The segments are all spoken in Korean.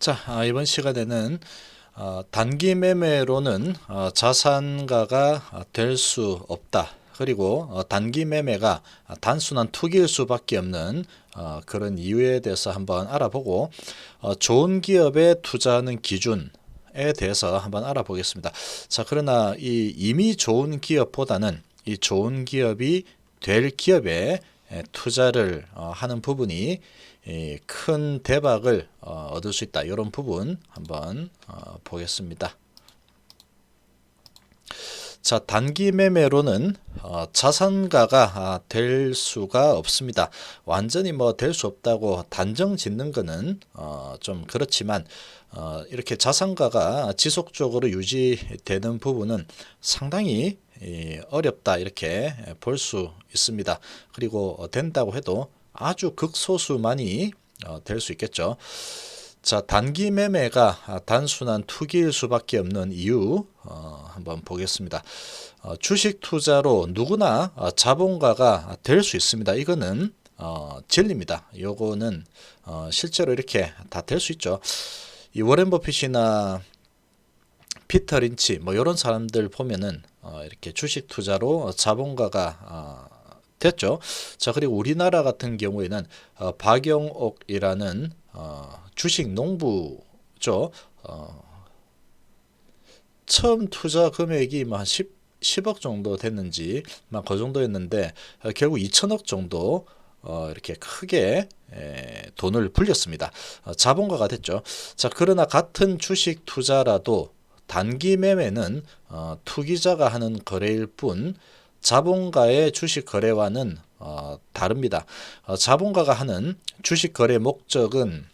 자, 이번 시간에는 단기 매매로는 자산가가 될 수 없다. 그리고 단기 매매가 단순한 투기일 수밖에 없는 그런 이유에 대해서 한번 알아보고 좋은 기업에 투자하는 기준에 대해서 한번 알아보겠습니다. 자, 그러나 이미 좋은 기업보다는 이 좋은 기업이 될 기업에 투자를 하는 부분이 큰 대박을 얻을 수 있다. 이런 부분 한번 보겠습니다. 자, 단기 매매로는 자산가가 될 수가 없습니다. 완전히 될 수 없다고 단정 짓는 것은 좀 그렇지만 이렇게 자산가가 지속적으로 유지되는 부분은 상당히 어렵다 이렇게 볼 수 있습니다. 그리고 된다고 해도 아주 극소수만이 될 수 있겠죠. 자, 단기 매매가 단순한 투기일 수밖에 없는 이유 한번 보겠습니다. 주식 투자로 누구나 자본가가 될 수 있습니다. 이거는 진리입니다. 요거는 실제로 이렇게 다 될 수 있죠. 이 워렌 버핏이나 피터 린치 이런 사람들 보면은 이렇게 주식 투자로 자본가가 됐죠. 자, 그리고 우리나라 같은 경우에는 박영옥이라는 주식 농부죠. 처음 투자 금액이 한 10억 정도 됐는지 그 정도였는데 결국 2천억 정도 이렇게 크게 돈을 불렸습니다. 자본가가 됐죠. 자, 그러나 같은 주식 투자라도 단기 매매는 투기자가 하는 거래일 뿐 자본가의 주식 거래와는 다릅니다. 자본가가 하는 주식 거래 목적은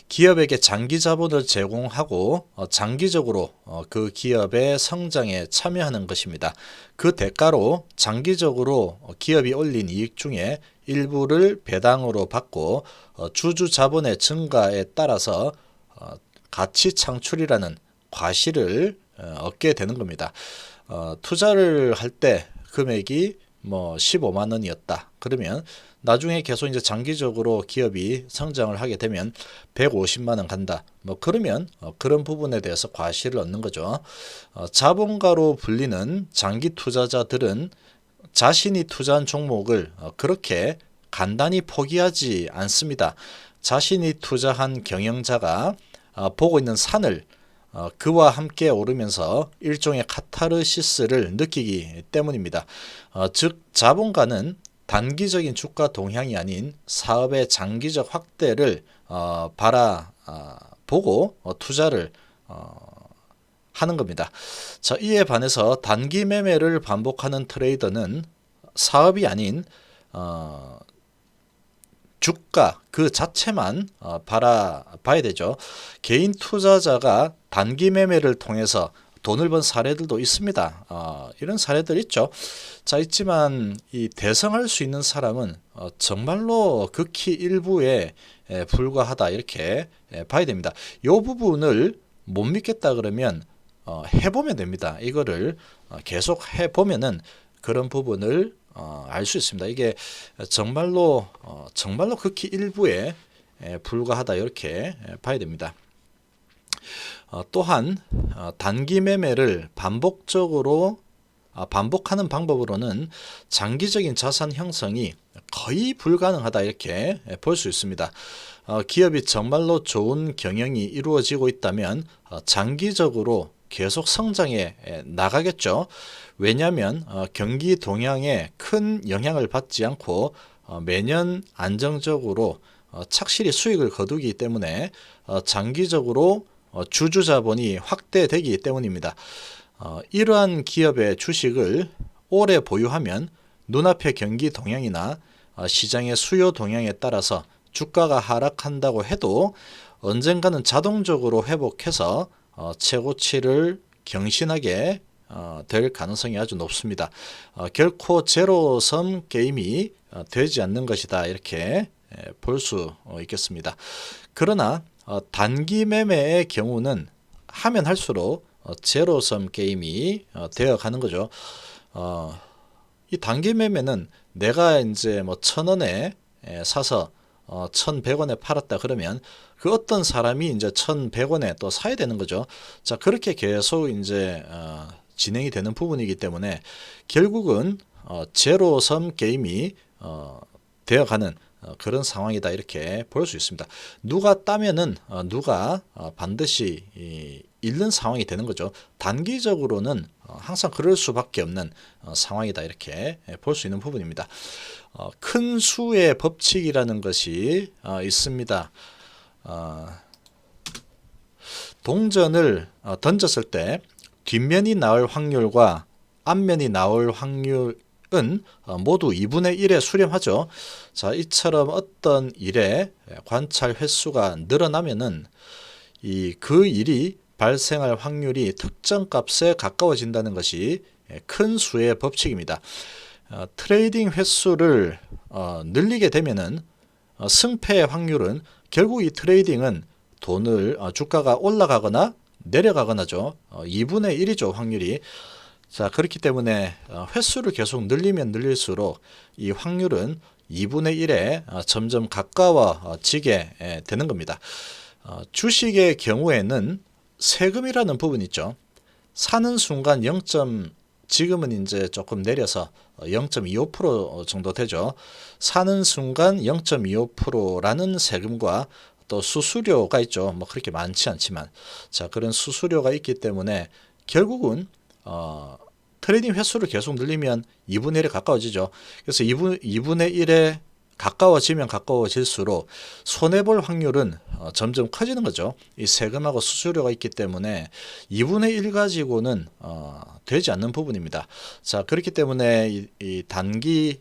기업에게 장기 자본을 제공하고 장기적으로 그 기업의 성장에 참여하는 것입니다. 그 대가로 장기적으로 기업이 올린 이익 중에 일부를 배당으로 받고 주주 자본의 증가에 따라서 가치 창출이라는 과실을 얻게 되는 겁니다. 투자를 할 때 금액이 15만 원이었다. 그러면 나중에 계속 이제 장기적으로 기업이 성장을 하게 되면 150만 원 간다. 그러면 그런 부분에 대해서 과실을 얻는 거죠. 자본가로 불리는 장기 투자자들은 자신이 투자한 종목을 그렇게 간단히 포기하지 않습니다. 자신이 투자한 경영자가 보고 있는 산을 그와 함께 오르면서 일종의 카타르시스를 느끼기 때문입니다. 즉 자본가는 단기적인 주가 동향이 아닌 사업의 장기적 확대를 바라보고 투자를 하는 겁니다. 자, 이에 반해서 단기 매매를 반복하는 트레이더는 사업이 아닌 주가 그 자체만 바라봐야 되죠. 개인 투자자가 단기 매매를 통해서 돈을 번 사례들도 있습니다. 이런 사례들 있죠. 자, 있지만 이 대성할 수 있는 사람은 정말로 극히 일부에 불과하다 이렇게 봐야 됩니다. 이 부분을 못 믿겠다 그러면 해보면 됩니다. 이거를 계속 해보면은 그런 부분을 알 수 있습니다. 이게 정말로 극히 일부에 불과하다 이렇게 봐야 됩니다. 또한 단기 매매를 반복하는 방법으로는 장기적인 자산 형성이 거의 불가능하다 이렇게 볼 수 있습니다. 기업이 정말로 좋은 경영이 이루어지고 있다면 장기적으로 계속 성장해 나가겠죠. 왜냐하면 경기 동향에 큰 영향을 받지 않고 매년 안정적으로 착실히 수익을 거두기 때문에 장기적으로 주주 자본이 확대되기 때문입니다. 이러한 기업의 주식을 오래 보유하면 눈앞의 경기 동향이나 시장의 수요 동향에 따라서 주가가 하락한다고 해도 언젠가는 자동적으로 회복해서 최고치를 경신하게 될 가능성이 아주 높습니다. 결코 제로섬 게임이 되지 않는 것이다 이렇게 볼 수 있겠습니다. 그러나 단기 매매의 경우는 하면 할수록 제로섬 게임이 되어 가는 거죠. 이 단기 매매는 내가 이제 1,000원에 사서 1,100원에 팔았다 그러면 그 어떤 사람이 이제 1,100원에 또 사야 되는 거죠. 자, 그렇게 계속 이제 진행이 되는 부분이기 때문에 결국은 제로섬 게임이 되어가는 그런 상황이다 이렇게 볼 수 있습니다. 누가 따면은 누가 반드시 잃는 상황이 되는 거죠. 단기적으로는 항상 그럴 수밖에 없는 상황이다 이렇게 볼 수 있는 부분입니다. 큰 수의 법칙이라는 것이 있습니다. 동전을 던졌을 때 뒷면이 나올 확률과 앞면이 나올 확률은 모두 2분의 1에 수렴하죠. 자, 이처럼 어떤 일에 관찰 횟수가 늘어나면은 그 일이 발생할 확률이 특정 값에 가까워진다는 것이 큰 수의 법칙입니다. 트레이딩 횟수를 늘리게 되면은 승패의 확률은 결국 이 트레이딩은 돈을 주가가 올라가거나 내려가거나죠. 2분의 1이죠, 확률이. 자, 그렇기 때문에 횟수를 계속 늘리면 늘릴수록 이 확률은 2분의 1에 점점 가까워지게 되는 겁니다. 주식의 경우에는 세금이라는 부분이 있죠. 사는 순간 지금은 이제 조금 내려서 0.25% 정도 되죠. 사는 순간 0.25%라는 세금과 또 수수료가 있죠. 뭐 그렇게 많지 않지만, 자, 그런 수수료가 있기 때문에 결국은 트레이딩 횟수를 계속 늘리면 2분의 1에 가까워지죠. 그래서 2분의 1에 가까워지면 가까워질수록 손해볼 확률은 점점 커지는 거죠. 이 세금하고 수수료가 있기 때문에 2분의 1 가지고는 되지 않는 부분입니다. 자, 그렇기 때문에 이 단기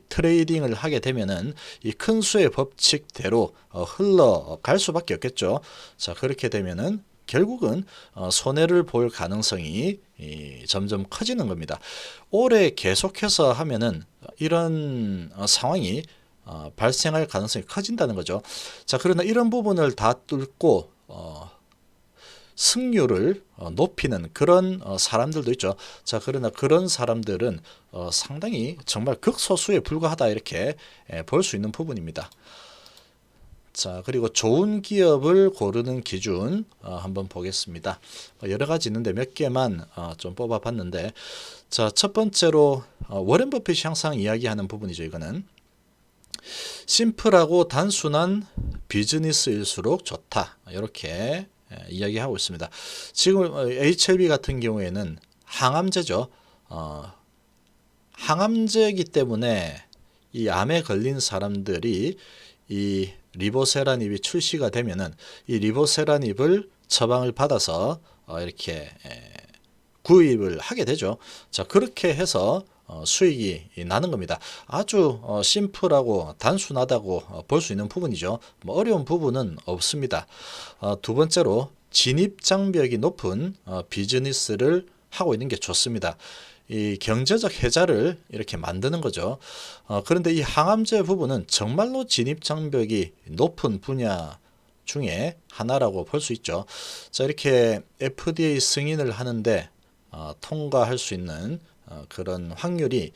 트레이딩을 하게 되면은 이 큰 수의 법칙대로 흘러갈 수밖에 없겠죠. 자, 그렇게 되면은 결국은 손해를 볼 가능성이 점점 커지는 겁니다. 올해 계속해서 하면은 이런 상황이 발생할 가능성이 커진다는 거죠. 자, 그러나 이런 부분을 다 뚫고 승률을 높이는 그런 사람들도 있죠. 자, 그러나 그런 사람들은 상당히 정말 극소수에 불과하다 이렇게 볼 수 있는 부분입니다. 자, 그리고 좋은 기업을 고르는 기준 한번 보겠습니다. 여러 가지 있는데 몇 개만 좀 뽑아 봤는데, 자, 첫 번째로 워렌 버핏이 항상 이야기하는 부분이죠. 이거는 심플하고 단순한 비즈니스일수록 좋다 이렇게 이야기하고 있습니다. 지금 HLB 같은 경우에는 항암제죠. 항암제이기 때문에 이 암에 걸린 사람들이 이 리보세라닙이 출시가 되면은 이 리보세라닙을 처방을 받아서 이렇게 구입을 하게 되죠. 자, 그렇게 해서 수익이 나는 겁니다. 아주 심플하고 단순하다고 볼 수 있는 부분이죠. 뭐 어려운 부분은 없습니다. 두 번째로 진입장벽이 높은 비즈니스를 하고 있는 게 좋습니다. 이 경제적 해자를 이렇게 만드는 거죠. 그런데 이 항암제 부분은 정말로 진입장벽이 높은 분야 중에 하나라고 볼 수 있죠. 자, 이렇게 FDA 승인을 하는데 통과할 수 있는 그런 확률이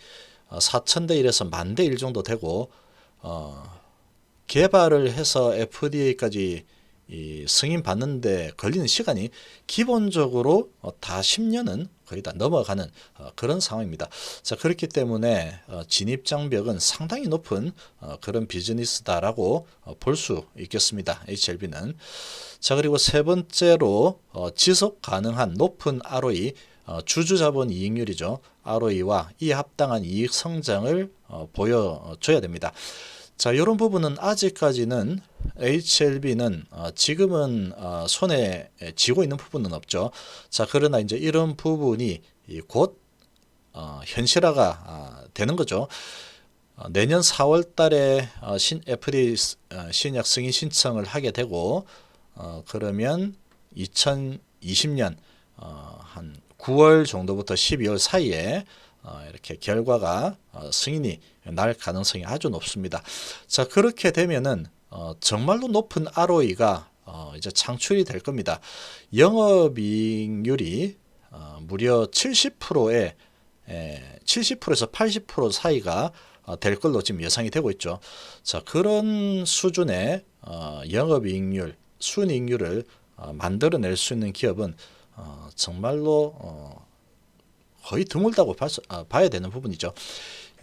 4,000대 1에서 10,000대 1 정도 되고, 개발을 해서 FDA까지 승인 받는데 걸리는 시간이 기본적으로 다 10년은 거의 다 넘어가는 그런 상황입니다. 자, 그렇기 때문에 진입장벽은 상당히 높은 그런 비즈니스다라고 볼 수 있겠습니다. HLB는. 자, 그리고 세 번째로 지속 가능한 높은 ROE, 주주자본 이익률이죠. ROE와 이에 합당한 이익 성장을 보여줘야 됩니다. 자, 이런 부분은 아직까지는 HLB는 지금은 손에 쥐고 있는 부분은 없죠. 자, 그러나 이제 이런 부분이 곧 현실화가 되는 거죠. 내년 4월 달에 FDA 신약 승인 신청을 하게 되고, 그러면 2020년 한 9월 정도부터 12월 사이에 이렇게 결과가 승인이 날 가능성이 아주 높습니다. 자, 그렇게 되면은 정말로 높은 ROE가 이제 창출이 될 겁니다. 영업이익률이 무려 70%에서 80% 사이가 될 걸로 지금 예상이 되고 있죠. 자, 그런 수준의 영업이익률, 순이익률을 만들어낼 수 있는 기업은 정말로 거의 드물다고 봐야 되는 부분이죠.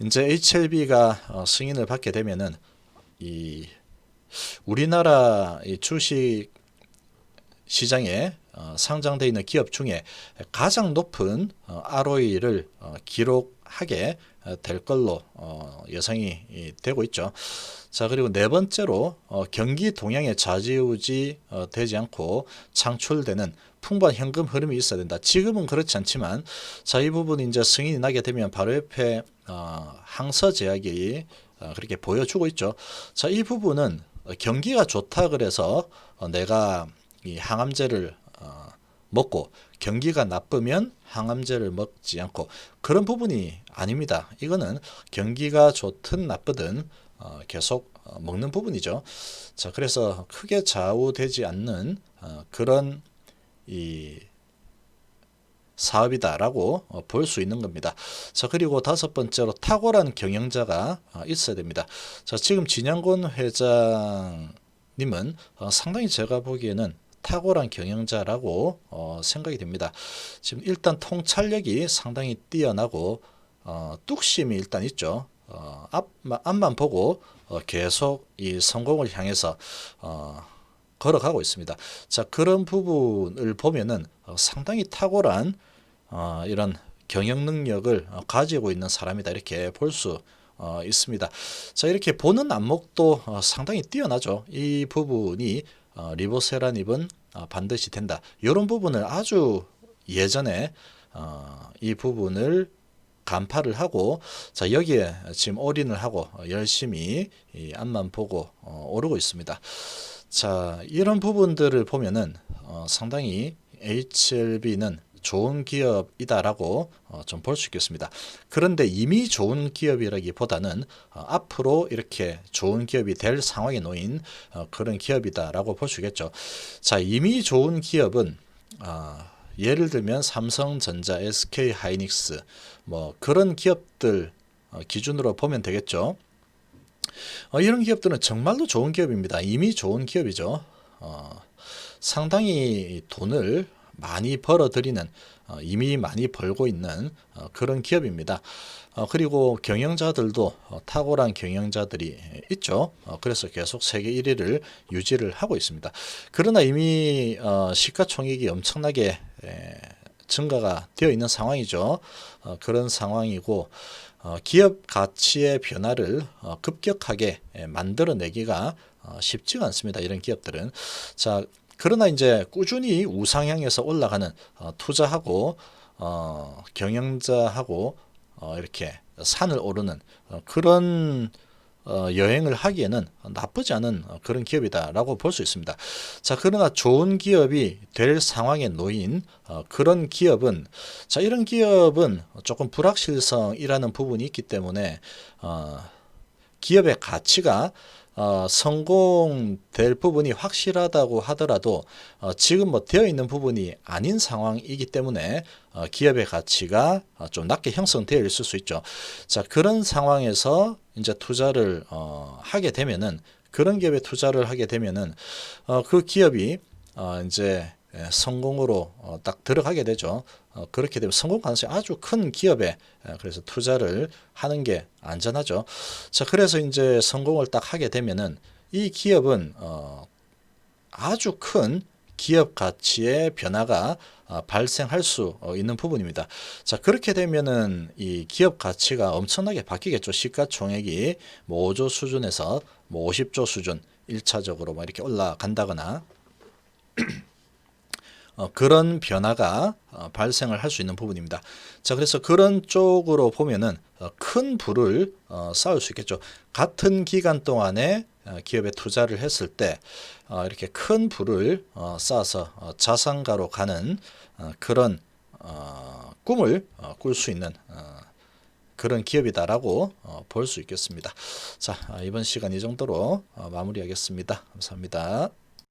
이제 HLB가 승인을 받게 되면은 이 우리나라 이 주식 시장에 상장되어 있는 기업 중에 가장 높은 ROE를 기록하게 될 걸로 예상이 되고 있죠. 자, 그리고 네 번째로 경기 동향에 좌지우지 되지 않고 창출되는 풍부한 현금 흐름이 있어야 된다. 지금은 그렇지 않지만, 자, 이 부분 이제 승인이 나게 되면 바로 옆에 항서제약이 그렇게 보여주고 있죠. 자, 이 부분은 경기가 좋다 그래서 내가 이 항암제를 먹고 경기가 나쁘면 항암제를 먹지 않고 그런 부분이 아닙니다. 이거는 경기가 좋든 나쁘든 계속 먹는 부분이죠. 자, 그래서 크게 좌우되지 않는 그런 이 사업이다라고 볼 수 있는 겁니다. 자, 그리고 다섯 번째로 탁월한 경영자가 있어야 됩니다. 자, 지금 진양곤 회장님은 상당히 제가 보기에는 탁월한 경영자라고 생각이 됩니다. 지금 일단 통찰력이 상당히 뛰어나고 뚝심이 일단 있죠. 앞만 보고 계속 이 성공을 향해서 걸어가고 있습니다. 자, 그런 부분을 보면은 상당히 탁월한 이런 경영 능력을 가지고 있는 사람이다 이렇게 볼 수 있습니다. 자, 이렇게 보는 안목도 상당히 뛰어나죠. 이 부분이 리보세라닙은 반드시 된다. 이런 부분을 아주 예전에 이 부분을 간파를 하고, 자, 여기에 지금 올인을 하고 열심히 이 앞만 보고 오르고 있습니다. 자, 이런 부분들을 보면은 상당히 HLB는 좋은 기업이다라고 좀 볼 수 있겠습니다. 그런데 이미 좋은 기업이라기보다는 앞으로 이렇게 좋은 기업이 될 상황에 놓인 그런 기업이다라고 볼 수 있겠죠. 자, 이미 좋은 기업은 예를 들면 삼성전자, SK하이닉스 뭐 그런 기업들 기준으로 보면 되겠죠. 이런 기업들은 정말로 좋은 기업입니다. 이미 좋은 기업이죠. 상당히 돈을 많이 벌어들이는 이미 많이 벌고 있는 그런 기업입니다. 그리고 경영자들도 탁월한 경영자들이 있죠. 그래서 계속 세계 1위를 유지를 하고 있습니다. 그러나 이미 시가총액이 엄청나게 증가가 되어 있는 상황이죠. 그런 상황이고 기업 가치의 변화를 급격하게 만들어내기가 쉽지가 않습니다. 이런 기업들은. 자, 그러나 이제 꾸준히 우상향해서 올라가는 투자하고 경영자하고 이렇게 산을 오르는 그런 여행을 하기에는 나쁘지 않은 그런 기업이다라고 볼 수 있습니다. 자, 그러나 좋은 기업이 될 상황에 놓인 그런 기업은, 자, 이런 기업은 조금 불확실성이라는 부분이 있기 때문에 기업의 가치가 성공될 부분이 확실하다고 하더라도 지금 뭐 되어 있는 부분이 아닌 상황이기 때문에 기업의 가치가 좀 낮게 형성되어 있을 수 있죠. 자, 그런 상황에서 이제 투자를 하게 되면은, 그런 기업에 투자를 하게 되면은 그 기업이 이제 성공으로 딱 들어가게 되죠. 그렇게 되면 성공 가능성이 아주 큰 기업에 그래서 투자를 하는 게 안전하죠. 자, 그래서 이제 성공을 딱 하게 되면은 이 기업은 아주 큰 기업 가치의 변화가 발생할 수 있는 부분입니다. 자, 그렇게 되면은 이 기업 가치가 엄청나게 바뀌겠죠. 시가총액이 뭐 5조 수준에서 뭐 50조 수준 1차적으로 뭐 이렇게 올라간다거나 그런 변화가 발생을 할 수 있는 부분입니다. 자, 그래서 그런 쪽으로 보면은 큰 부를 쌓을 수 있겠죠. 같은 기간 동안에 기업에 투자를 했을 때 이렇게 큰 부를 쌓아서 자산가로 가는 그런 꿈을 꿀 수 있는 그런 기업이다라고 볼 수 있겠습니다. 자, 이번 시간 이 정도로 마무리하겠습니다. 감사합니다.